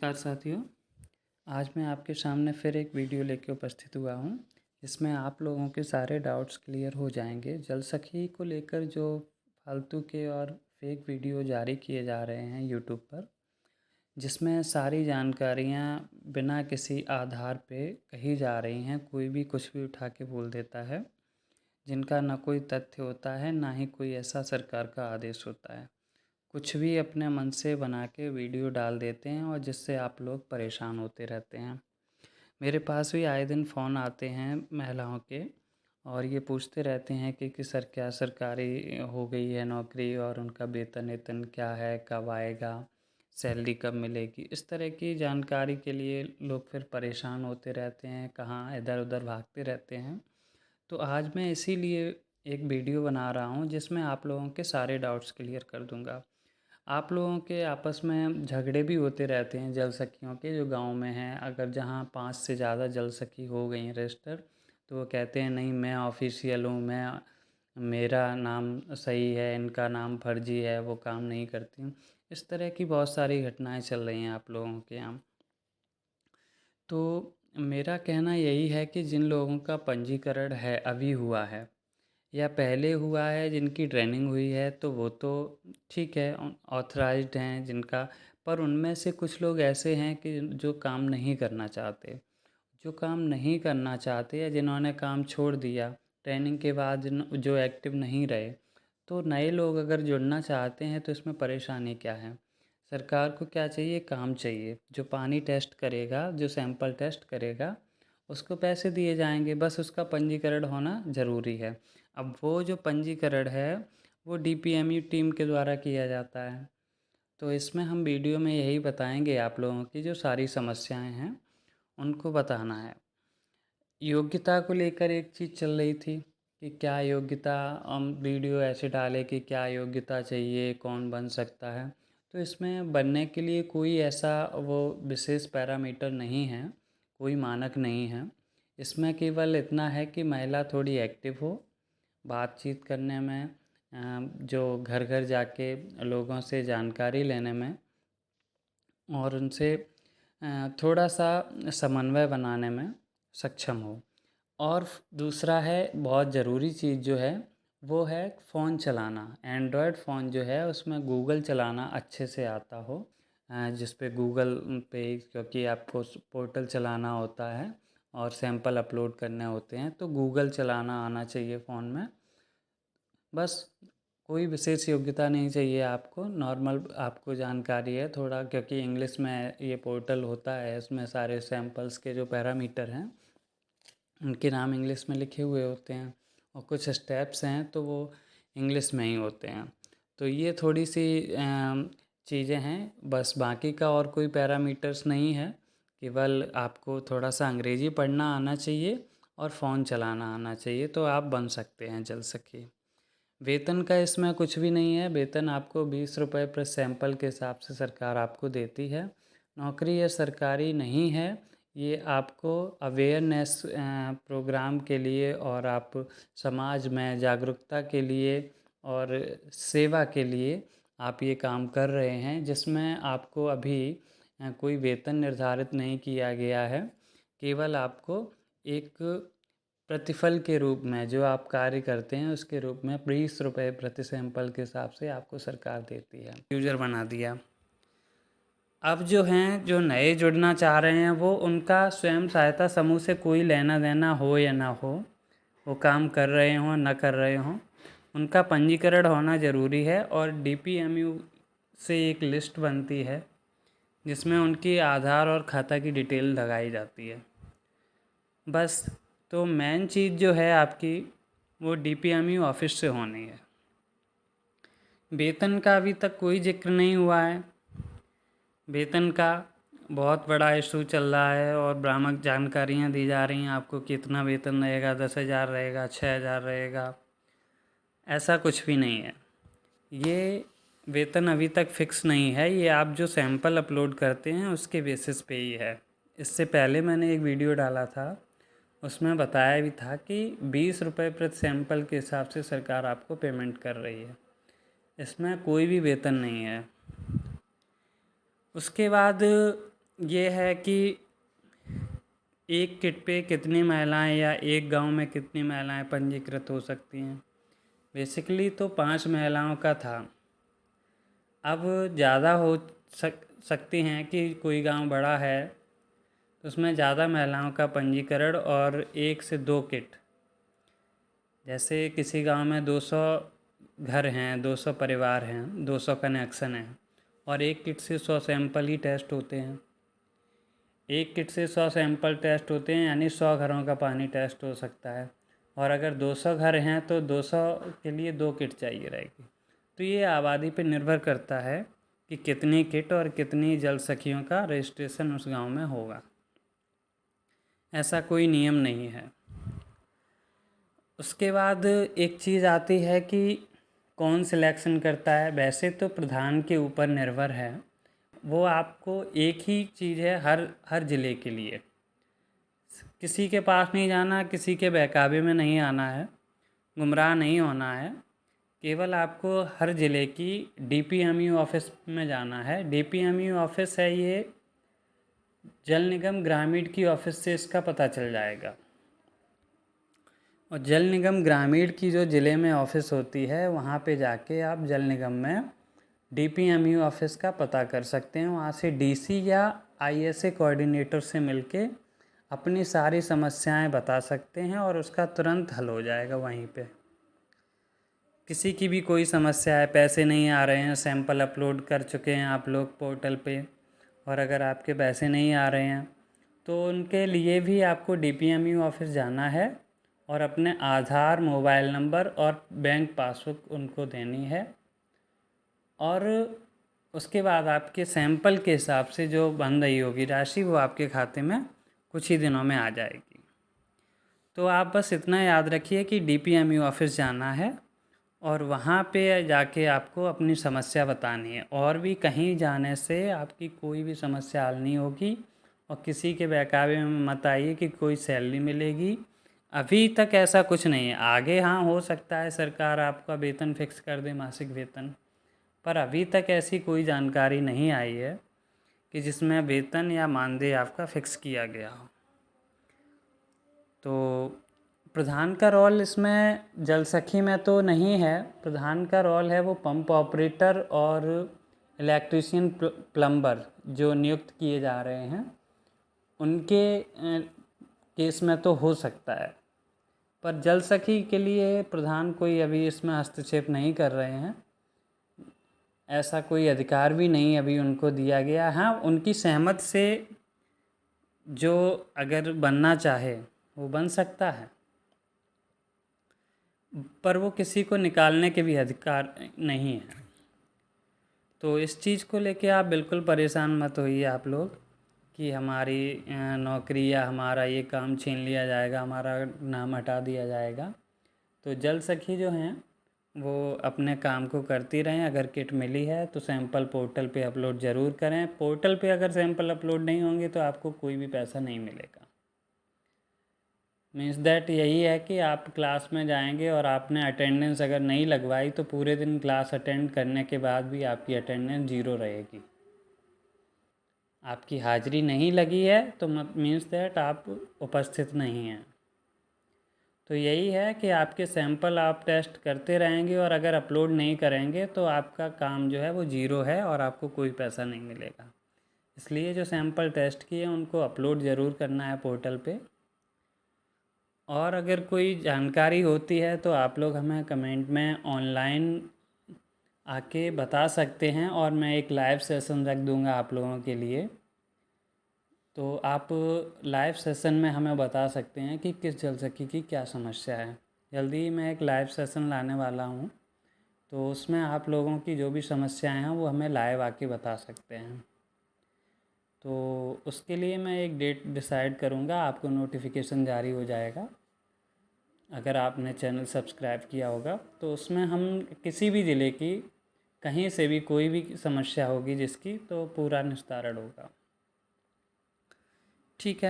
नमस्कार साथियों। आज मैं आपके सामने फिर एक वीडियो लेके उपस्थित हुआ हूँ, जिसमें आप लोगों के सारे डाउट्स क्लियर हो जाएंगे। जल सखी को लेकर जो फालतू के और फेक वीडियो जारी किए जा रहे हैं यूट्यूब पर, जिसमें सारी जानकारियाँ बिना किसी आधार पे कही जा रही हैं। कोई भी कुछ भी उठा के बोल देता है, जिनका ना कोई तथ्य होता है, ना ही कोई ऐसा सरकार का आदेश होता है। कुछ भी अपने मन से बना के वीडियो डाल देते हैं और जिससे आप लोग परेशान होते रहते हैं। मेरे पास भी आए दिन फ़ोन आते हैं महिलाओं के, और ये पूछते रहते हैं कि सर क्या सरकारी हो गई है नौकरी, और उनका वेतन वेतन क्या है, कब आएगा, सैलरी कब मिलेगी। इस तरह की जानकारी के लिए लोग फिर परेशान होते रहते हैं, कहाँ इधर उधर भागते रहते हैं। तो आज मैं इसीलिए एक वीडियो बना रहा हूँ, जिसमें आप लोगों के सारे डाउट्स क्लियर कर दूँगा। आप लोगों के आपस में झगड़े भी होते रहते हैं जल सखियों के, जो गांव में हैं। अगर जहां 5 से ज़्यादा जल सखी हो गई हैं रजिस्टर, तो वो कहते हैं नहीं मैं ऑफिशियल हूँ, मेरा नाम सही है, इनका नाम फर्जी है, वो काम नहीं करती हूँ। इस तरह की बहुत सारी घटनाएं चल रही हैं आप लोगों के यहाँ। तो मेरा कहना यही है कि जिन लोगों का पंजीकरण है अभी हुआ है या पहले हुआ है, जिनकी ट्रेनिंग हुई है, तो वो तो ठीक है, ऑथराइज्ड हैं जिनका। पर उनमें से कुछ लोग ऐसे हैं कि जो काम नहीं करना चाहते, या जिन्होंने काम छोड़ दिया ट्रेनिंग के बाद, जो एक्टिव नहीं रहे। तो नए लोग अगर जुड़ना चाहते हैं तो इसमें परेशानी क्या है? सरकार को क्या चाहिए? काम चाहिए। जो पानी टेस्ट करेगा, जो सैंपल टेस्ट करेगा, उसको पैसे दिए जाएंगे, बस उसका पंजीकरण होना ज़रूरी है। अब वो जो पंजीकरण है, वो डीपीएमयू टीम के द्वारा किया जाता है। तो इसमें हम वीडियो में यही बताएंगे आप लोगों की जो सारी समस्याएं हैं, उनको बताना है। योग्यता को लेकर एक चीज़ चल रही थी कि क्या योग्यता, हम वीडियो ऐसे डाले कि क्या योग्यता चाहिए, कौन बन सकता है। तो इसमें बनने के लिए कोई ऐसा वो विशेष पैरामीटर नहीं है, कोई मानक नहीं है। इसमें केवल इतना है कि महिला थोड़ी एक्टिव हो बातचीत करने में, जो घर घर जाके लोगों से जानकारी लेने में, और उनसे थोड़ा सा समन्वय बनाने में सक्षम हो। और दूसरा है बहुत ज़रूरी चीज़ जो है, वो है फ़ोन चलाना। एंड्रॉयड फ़ोन जो है उसमें गूगल चलाना अच्छे से आता हो, जिस पे गूगल पे, क्योंकि आपको पोर्टल चलाना होता है और सैंपल अपलोड करने होते हैं, तो गूगल चलाना आना चाहिए फ़ोन में। बस कोई विशेष योग्यता नहीं चाहिए आपको, नॉर्मल आपको जानकारी है थोड़ा, क्योंकि इंग्लिश में ये पोर्टल होता है, इसमें सारे सैंपल्स के जो पैरामीटर हैं उनके नाम इंग्लिश में लिखे हुए होते हैं, और कुछ स्टेप्स हैं तो वो इंग्लिश में ही होते हैं। तो ये थोड़ी सी चीज़ें हैं, बस बाकी का और कोई पैरामीटर्स नहीं है। केवल आपको थोड़ा सा अंग्रेजी पढ़ना आना चाहिए और फ़ोन चलाना आना चाहिए, तो आप बन सकते हैं जल सखी। वेतन का इसमें कुछ भी नहीं है। वेतन आपको 20 रुपये प्रति सैंपल के हिसाब से सरकार आपको देती है। नौकरी ये सरकारी नहीं है, ये आपको अवेयरनेस प्रोग्राम के लिए, और आप समाज में जागरूकता के लिए और सेवा के लिए आप ये काम कर रहे हैं, जिसमें आपको अभी कोई वेतन निर्धारित नहीं किया गया है। केवल आपको एक प्रतिफल के रूप में, जो आप कार्य करते हैं उसके रूप में 20 रुपये प्रति सैंपल के हिसाब से आपको सरकार देती है। यूज़र बना दिया। अब जो हैं, जो नए जुड़ना चाह रहे हैं, वो उनका स्वयं सहायता समूह से कोई लेना देना हो या ना हो, वो काम कर रहे हों ना कर रहे हों, उनका पंजीकरण होना ज़रूरी है। और डीपीएमयू से एक लिस्ट बनती है जिसमें उनकी आधार और खाता की डिटेल लगाई जाती है। बस, तो मेन चीज़ जो है आपकी, वो डीपीएमयू ऑफिस से होनी है। वेतन का अभी तक कोई जिक्र नहीं हुआ है। वेतन का बहुत बड़ा इशू चल रहा है, और भ्रामक जानकारियाँ दी जा रही हैं आपको, कितना वेतन रहेगा, 10,000 रहेगा, 6,000 रहेगा। ऐसा कुछ भी नहीं है। ये वेतन अभी तक फिक्स नहीं है, ये आप जो सैंपल अपलोड करते हैं उसके बेसिस पे ही है। इससे पहले मैंने एक वीडियो डाला था, उसमें बताया भी था कि 20 रुपये प्रति सैंपल के हिसाब से सरकार आपको पेमेंट कर रही है। इसमें कोई भी वेतन नहीं है। उसके बाद ये है कि एक किट पे कितनी महिलाएं या एक गांव में कितनी महिलाएं पंजीकृत हो सकती हैं। बेसिकली तो 5 महिलाओं का था। अब ज़्यादा हो सकती हैं कि कोई गांव बड़ा है तो उसमें ज़्यादा महिलाओं का पंजीकरण और 1 से 2 किट। जैसे किसी गांव में 200 घर हैं, 200 परिवार हैं, 200 कनेक्शन हैं और एक किट से 100 सैंपल ही टेस्ट होते हैं। एक किट से 100 सैंपल टेस्ट होते हैं, यानी 100 घरों का पानी टेस्ट हो सकता है। और अगर 200 घर हैं तो 200 के लिए 2 किट चाहिए रहेगी। तो ये आबादी पर निर्भर करता है कि कितनी किट और कितनी जल सखियों का रजिस्ट्रेशन उस गांव में होगा। ऐसा कोई नियम नहीं है। उसके बाद एक चीज़ आती है कि कौन सिलेक्शन करता है। वैसे तो प्रधान के ऊपर निर्भर है, वो आपको एक ही चीज़ है हर ज़िले के लिए। किसी के पास नहीं जाना, किसी के बहकावे में नहीं आना है, गुमराह नहीं होना है। केवल आपको हर ज़िले की डीपीएमयू ऑफिस में जाना है। डीपीएमयू ऑफिस है ये जल निगम ग्रामीण की ऑफिस से इसका पता चल जाएगा। और जल निगम ग्रामीण की जो ज़िले में ऑफिस होती है वहाँ पे जाके आप जल निगम में डीपीएमयू ऑफिस का पता कर सकते हैं। वहाँ से डीसी या आईएसए कोऑर्डिनेटर से मिलके अपनी सारी समस्याएं बता सकते हैं और उसका तुरंत हल हो जाएगा वहीं पे। किसी की भी कोई समस्या है, पैसे नहीं आ रहे हैं, सैंपल अपलोड कर चुके हैं आप लोग पोर्टल पे, और अगर आपके पैसे नहीं आ रहे हैं तो उनके लिए भी आपको डीपीएमयू ऑफिस जाना है और अपने आधार, मोबाइल नंबर और बैंक पासबुक उनको देनी है। और उसके बाद आपके सैंपल के हिसाब से जो बन रही होगी राशि वो आपके खाते में कुछ ही दिनों में आ जाएगी। तो आप बस इतना याद रखिए कि डीपीएमयू ऑफिस जाना है और वहाँ पे जाके आपको अपनी समस्या बतानी है। और भी कहीं जाने से आपकी कोई भी समस्या हल नहीं होगी। और किसी के बहकावे में मत आइए कि कोई सैलरी मिलेगी। अभी तक ऐसा कुछ नहीं है। आगे हाँ हो सकता है सरकार आपका वेतन फिक्स कर दे, मासिक वेतन, पर अभी तक ऐसी कोई जानकारी नहीं आई है कि जिसमें वेतन या मानदेय आपका फिक्स किया गया हो। तो प्रधान का रोल इसमें जल सखी में तो नहीं है। प्रधान का रोल है वो पंप ऑपरेटर और इलेक्ट्रीशियन, प्लम्बर जो नियुक्त किए जा रहे हैं उनके केस में तो हो सकता है। पर जल सखी के लिए प्रधान कोई अभी इसमें हस्तक्षेप नहीं कर रहे हैं। ऐसा कोई अधिकार भी नहीं अभी उनको दिया गया। हाँ, उनकी सहमत से जो अगर बनना चाहे वो बन सकता है, पर वो किसी को निकालने के भी अधिकार नहीं है। तो इस चीज़ को लेके आप बिल्कुल परेशान मत होइए आप लोग कि हमारी नौकरी या हमारा ये काम छीन लिया जाएगा, हमारा नाम हटा दिया जाएगा। तो जल सखी जो हैं वो अपने काम को करती रहें। अगर किट मिली है तो सैंपल पोर्टल पे अपलोड ज़रूर करें। पोर्टल पे अगर सैंपल अपलोड नहीं होंगे तो आपको कोई भी पैसा नहीं मिलेगा। मीन्स दैट यही है कि आप क्लास में जाएंगे और आपने अटेंडेंस अगर नहीं लगवाई तो पूरे दिन क्लास अटेंड करने के बाद भी आपकी अटेंडेंस 0 रहेगी। आपकी हाजिरी नहीं लगी है तो मीन्स दैट आप उपस्थित नहीं हैं। तो यही है कि आपके सैंपल आप टेस्ट करते रहेंगे और अगर अपलोड नहीं करेंगे तो आपका काम जो है वो 0 है और आपको कोई पैसा नहीं मिलेगा। इसलिए जो सैंपल टेस्ट किए उनको अपलोड ज़रूर करना है पोर्टल पे। और अगर कोई जानकारी होती है तो आप लोग हमें कमेंट में ऑनलाइन आके बता सकते हैं और मैं एक लाइव सेशन रख दूंगा आप लोगों के लिए। तो आप लाइव सेशन में हमें बता सकते हैं कि किस जल सखी की क्या समस्या है। जल्दी ही मैं एक लाइव सेशन लाने वाला हूँ, तो उसमें आप लोगों की जो भी समस्याएं हैं वो हमें लाइव आके बता सकते हैं। तो उसके लिए मैं एक डेट डिसाइड करूँगा, आपको नोटिफिकेशन जारी हो जाएगा। अगर आपने चैनल सब्सक्राइब किया होगा तो उसमें हम किसी भी ज़िले की कहीं से भी कोई भी समस्या होगी जिसकी, तो पूरा निस्तारण होगा। ठीक है।